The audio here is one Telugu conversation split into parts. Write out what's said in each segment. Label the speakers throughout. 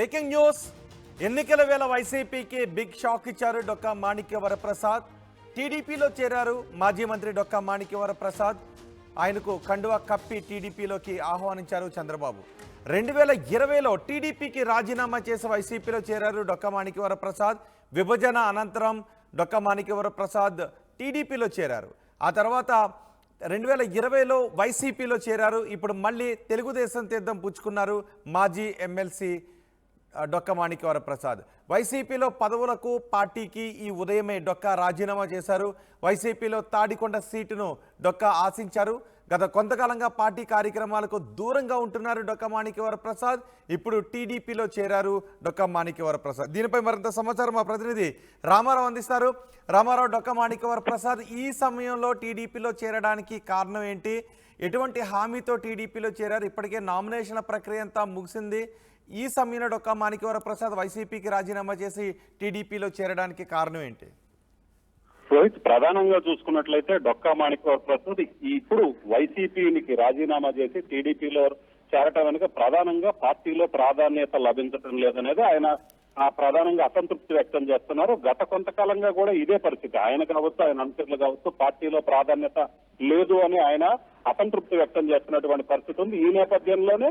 Speaker 1: Breaking news. ఎన్నికల వేళ వైసీపీకి బిగ్ షాక్ ఇచ్చారు డొక్కా మాణిక్య వరప్రసాద్. టీడీపీలో చేరారు మాజీ మంత్రి డొక్కా మాణిక్య వరప్రసాద్. ఆయనకు కండువా కప్పి టీడీపీలోకి ఆహ్వానించారు చంద్రబాబు. 2020లో టీడీపీకి రాజీనామా చేసి వైసీపీలో చేరారు డొక్కా మాణిక్య వరప్రసాద్. విభజన అనంతరం డొక్కా మాణిక్య వరప్రసాద్ టీడీపీలో చేరారు. ఆ తర్వాత 2020లో వైసీపీలో చేరారు. ఇప్పుడు మళ్ళీ తెలుగుదేశం తీర్థం పుచ్చుకున్నారు మాజీ ఎమ్మెల్సీ డొక్కా మాణిక్య వరప్రసాద్. వైసీపీలో పదవులకు పార్టీకి ఈ ఉదయమే డొక్కా రాజీనామా చేశారు. వైసీపీలో తాడికొండ సీటును డొక్కా ఆశించారు. గత కొంతకాలంగా పార్టీ కార్యక్రమాలకు దూరంగా ఉంటున్నారు డొక్కా మాణిక్య వరప్రసాద్. ఇప్పుడు టీడీపీలో చేరారు డొక్కా మాణిక్య వరప్రసాద్. దీనిపై మరింత సమాచారం మా ప్రతినిధి రామారావు అందిస్తారు. రామారావు, డొక్కా మాణిక్య వరప్రసాద్ ఈ సమయంలో టీడీపీలో చేరడానికి కారణం ఏంటి? ఎటువంటి హామీతో టీడీపీలో చేరారు? ఇప్పటికే నామినేషన్ల ప్రక్రియ అంతా ముగిసింది. ఈ సమయంలో డొక్కా మాణిక్య వరప్రసాద్ వైసీపీకి రాజీనామా చేసి టీడీపీలో చేరడానికి కారణం ఏంటి?
Speaker 2: రోహిత్, ప్రధానంగా చూసుకున్నట్లయితే డొక్కా మాణిక్య వరప్రసాద్ ఇప్పుడు వైసీపీకి రాజీనామా చేసి టీడీపీలో చేరటం వెనుక ప్రధానంగా పార్టీలో ప్రాధాన్యత లభించడం లేదనేది ఆయన ప్రధానంగా అసంతృప్తి వ్యక్తం చేస్తున్నారు. గత కొంతకాలంగా కూడా ఇదే పరిస్థితి. ఆయన కావచ్చు, ఆయన అనుచరులు కావచ్చు, పార్టీలో ప్రాధాన్యత లేదు అని ఆయన అసంతృప్తి వ్యక్తం చేస్తున్నటువంటి పరిస్థితి ఉంది. ఈ నేపథ్యంలోనే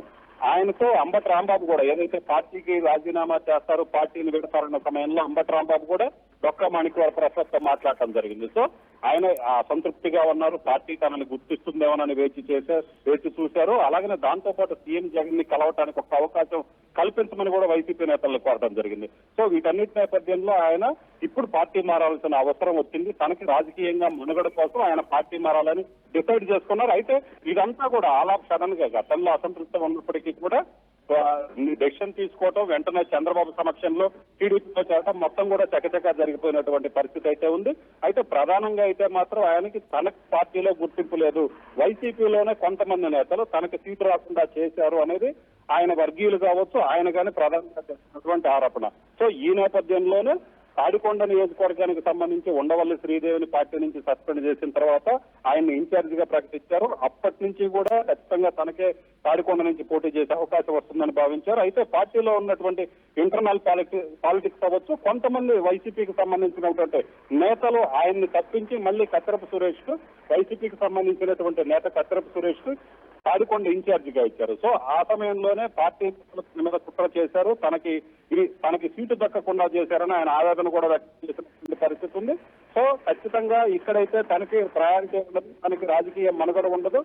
Speaker 2: ఆయనతో అంబటి రాంబాబు కూడా ఏదైతే పార్టీకి రాజీనామా చేస్తారో, పార్టీని విడతారన్న సమయంలో అంబటి రాంబాబు కూడా డొక్కా మాణిక్య వరప్రసాద్ తో మాట్లాడటం జరిగింది. సో ఆయన అసంతృప్తిగా ఉన్నారు. పార్టీ తనని గుర్తిస్తుందేమోనని వేచి చూశారు. అలాగనే దాంతో పాటు సీఎం జగన్ ని కలవటానికి ఒక అవకాశం కల్పించమని కూడా వైసీపీ నేతలు కోరడం జరిగింది. సో వీటన్నిటి నేపథ్యంలో ఆయన ఇప్పుడు పార్టీ మారాల్సిన అవసరం వచ్చింది. తనకి రాజకీయంగా మనుగడ కోసం ఆయన పార్టీ మారాలని డిసైడ్ చేసుకున్నారు. అయితే ఇదంతా కూడా ఆల్ ఆఫ్ సడన్ గా గతంలో అసంతృప్తి ఉన్నప్పటికీ కూడా డెసిషన్ తీసుకోవటం, వెంటనే చంద్రబాబు సమక్షంలో టీడీపీలో చేరడం మొత్తం కూడా చకచకా జరిగిపోయినటువంటి పరిస్థితి అయితే ఉంది. అయితే ప్రధానంగా అయితే మాత్రం ఆయనకి తనకు పార్టీలో గుర్తింపు లేదు, వైసీపీలోనే కొంతమంది నేతలు తనకు సీటు రాకుండా చేశారు అనేది ఆయన వర్గీయులు కావచ్చు, ఆయన కానీ ప్రధానంగా చేసినటువంటి ఆరోపణ. సో ఈ నేపథ్యంలోనే తాడికొండ నియోజకవర్గానికి సంబంధించి ఉండవల్లి శ్రీదేవిని పార్టీ నుంచి సస్పెండ్ చేసిన తర్వాత ఆయన్ని ఇన్ఛార్జ్ గా ప్రకటించారు. అప్పటి నుంచి కూడా ఖచ్చితంగా తనకే తాడికొండ నుంచి పోటీ చేసే అవకాశం వస్తుందని భావించారు. అయితే పార్టీలో ఉన్నటువంటి ఇంటర్నల్ పాలిటిక్స్ అవ్వచ్చు, కొంతమంది వైసీపీకి సంబంధించినటువంటి నేతలు ఆయన్ని తప్పించి మళ్ళీ కత్తెరపు సురేష్ కు, వైసీపీకి సంబంధించినటువంటి నేత కత్తెరపు సురేష్ కు తాడికొండ ఇన్ఛార్జ్ గా ఇచ్చారు. సో ఆ సమయంలోనే పార్టీ మీద కుట్ర చేశారు, తనకి సీటు దక్కకుండా చేశారని ఆయన ఆవేదన కూడా వ్యక్తం చేసిన పరిస్థితి ఉంది. సో ఖచ్చితంగా ఇక్కడైతే తనకి ప్రయారిటీ ఉండదు, తనకి రాజకీయ మనుగడ ఉండదు.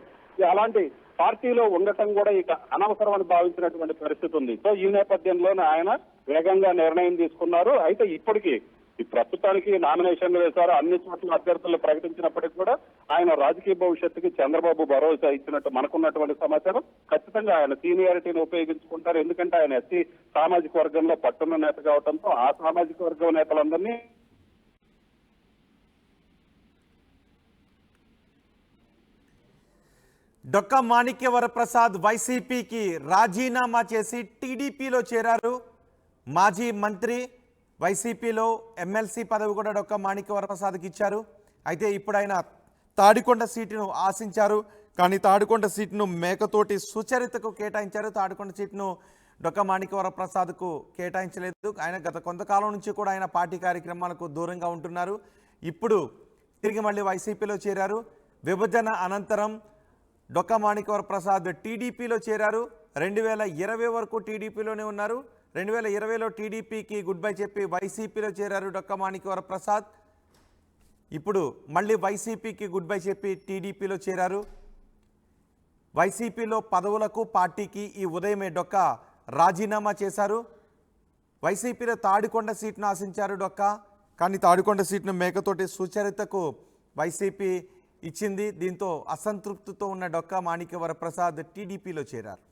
Speaker 2: అలాంటి పార్టీలో ఉండటం కూడా ఇక అనవసరం అని భావించినటువంటి పరిస్థితి ఉంది. సో ఈ నేపథ్యంలోనే ఆయన వేగంగా నిర్ణయం తీసుకున్నారు. అయితే ఇప్పటికీ ఈ ప్రస్తుతానికి నామినేషన్లు వేశారు, అన్ని చోట్ల అభ్యర్థులు ప్రకటించినప్పటికీ కూడా ఆయన రాజకీయ భవిష్యత్తుకి చంద్రబాబు భరోసా ఇచ్చినట్టు మనకున్నటువంటి సమాచారం. ఖచ్చితంగా ఆయన సీనియారిటీని ఉపయోగించుకుంటారు. ఎందుకంటే ఆయన ఎస్సీ సామాజిక వర్గంలో పట్టున్న నేత కావడంతో ఆ సామాజిక వర్గం నేతలందరినీ
Speaker 1: డొక్కా మాణిక్య వరప్రసాద్ వైసీపీకి రాజీనామా చేసి టీడీపీలో చేరారు. మాజీ మంత్రి, వైసీపీలో ఎమ్మెల్సీ పదవి కూడా డొక్కా మాణిక్య వరప్రసాద్కి ఇచ్చారు. అయితే ఇప్పుడు ఆయన తాడికొండ సీటును ఆశించారు, కానీ తాడికొండ సీటును మేకతోటి సుచరితకు కేటాయించారు. తాడికొండ సీటును డొక్కా మాణిక్య వరప్రసాద్కు కేటాయించలేదు. ఆయన గత కొంతకాలం నుంచి కూడా ఆయన పార్టీ కార్యక్రమాలకు దూరంగా ఉంటున్నారు. ఇప్పుడు తిరిగి మళ్ళీ వైసీపీలో చేరారు. విభజన అనంతరం డొక్కా మాణిక్య వరప్రసాద్ టీడీపీలో చేరారు. 2020 వరకు టీడీపీలోనే ఉన్నారు. 2020లో టీడీపీకి గుడ్ బై చెప్పి వైసీపీలో చేరారు డొక్కా మాణిక్య వరప్రసాద్. ఇప్పుడు మళ్ళీ వైసీపీకి గుడ్ బై చెప్పి టీడీపీలో చేరారు. వైసీపీలో పదవులకు పార్టీకి ఈ ఉదయమే డొక్కా రాజీనామా చేశారు. వైసీపీలో తాడికొండ సీట్ను ఆశించారు డొక్కా, కానీ తాడికొండ సీట్ను మేకతోటి సుచరితకు వైసీపీ ఇచ్చింది. దీంతో అసంతృప్తితో ఉన్న డొక్కా మాణిక్య వరప్రసాద్ టీడీపీలో చేరారు.